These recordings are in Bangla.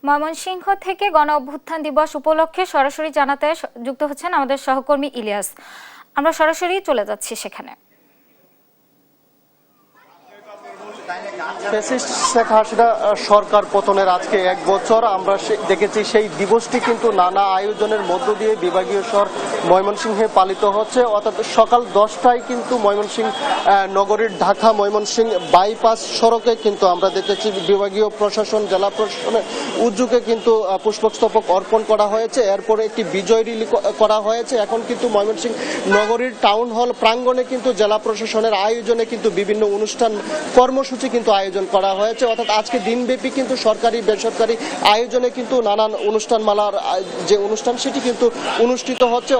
ময়মনসিংহ থেকে গণ অভ্যুত্থান দিবস উপলক্ষে সরাসরি জানাতে যুক্ত হচ্ছেন আমাদের সহকর্মী ইলিয়াস। আমরা সরাসরি চলে যাচ্ছি সেখানে। ফ্যাসিস্ট শেখ হাসিনা সরকার পতনের আজকে 1 বছর। আমরা দেখেছি সেই দিবসটি কিন্তু নানা আয়োজনের মধ্য দিয়ে বিভাগীয় শহর ময়মনসিংহে পালিত হচ্ছে। অর্থাৎ সকাল 10টায় কিন্তু ময়মনসিংহ নগরীর ঢাকা ময়মনসিংহ বাইপাস সড়কে কিন্তু আমরা দেখেছি বিভাগীয় প্রশাসন, জেলা প্রশাসনের উদ্যোগে কিন্তু পুষ্পস্তবক অর্পণ করা হয়েছে। এরপরে একটি বিজয় র্যালি করা হয়েছে। এখন কিন্তু ময়মনসিংহ নগরীর টাউন হল প্রাঙ্গণে কিন্তু জেলা প্রশাসনের আয়োজনে কিন্তু বিভিন্ন অনুষ্ঠান কর্মসূচি কিন্তু আয়োজন করা হয়েছে। অর্থাৎ আজকে দিনব্যাপী কিন্তু সরকারি বেসরকারি আয়োজনে কিন্তু নানান অনুষ্ঠানমালার যে অনুষ্ঠান সেটি কিন্তু অনুষ্ঠিত হচ্ছে।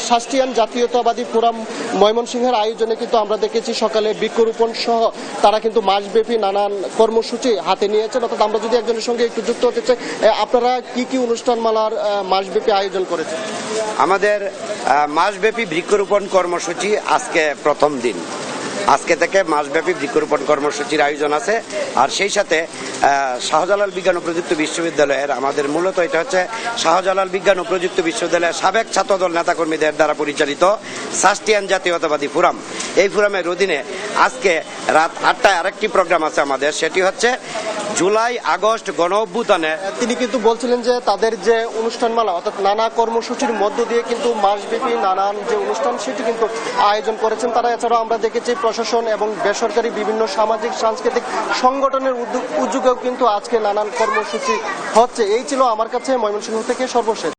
শাস্তিয়ান জাতীয়তাবাদী ফোরাম ময়মনসিংহের আয়োজনে কিন্তু আমরা দেখেছি সকালে বৃক্ষরোপণ সহ তারা কিন্তু মাসব্যাপী নানান কর্মসূচি হাতে নিয়েছেন। অর্থাৎ আমরা যদি একজনের সঙ্গে একটু যুক্ত হতে চাই, আপনারা কি অনুষ্ঠানমালার মাসব্যাপী আয়োজন করেছেন? আমাদের মাসব্যাপী বৃক্ষরোপণ কর্মসূচি আজকে প্রথম দিন। আজকে থেকে মাসব্যাপী বৃক্ষরোপণ কর্মসূচির আয়োজন আছে। আর সেই সাথে শাহজালাল বিজ্ঞান ও প্রযুক্তি বিশ্ববিদ্যালয়ের আমাদের মূলত এটা হচ্ছে শাহজালাল বিজ্ঞান ও প্রযুক্তি বিশ্ববিদ্যালয়ের সাবেক ছাত্রদল নেতাকর্মীদের দ্বারা পরিচালিত শাস্তিয়ান জাতীয়তাবাদী ফোরাম। এই ফোরামের অধীনে আজকে রাত 8টায় আরেকটি প্রোগ্রাম আছে আমাদের, সেটি হচ্ছে জুলাই আগস্ট গণ অভ্যুত্থানে। তিনি কিন্তু বলছিলেন যে তাদের যে অনুষ্ঠানমালা অর্থাৎ নানা কর্মসূচির মধ্য দিয়ে কিন্তু মাসব্যাপী নানান যে অনুষ্ঠান সেটি কিন্তু আয়োজন করেছেন তারা। এছাড়াও আমরা দেখেছি প্রশাসন এবং বেসরকারি বিভিন্ন সামাজিক সাংস্কৃতিক সংগঠনের উদ্যোগেও কিন্তু আজকে নানান কর্মসূচি হচ্ছে। এই ছিল আমার কাছে ময়মনসিংহ থেকে সর্বশেষ।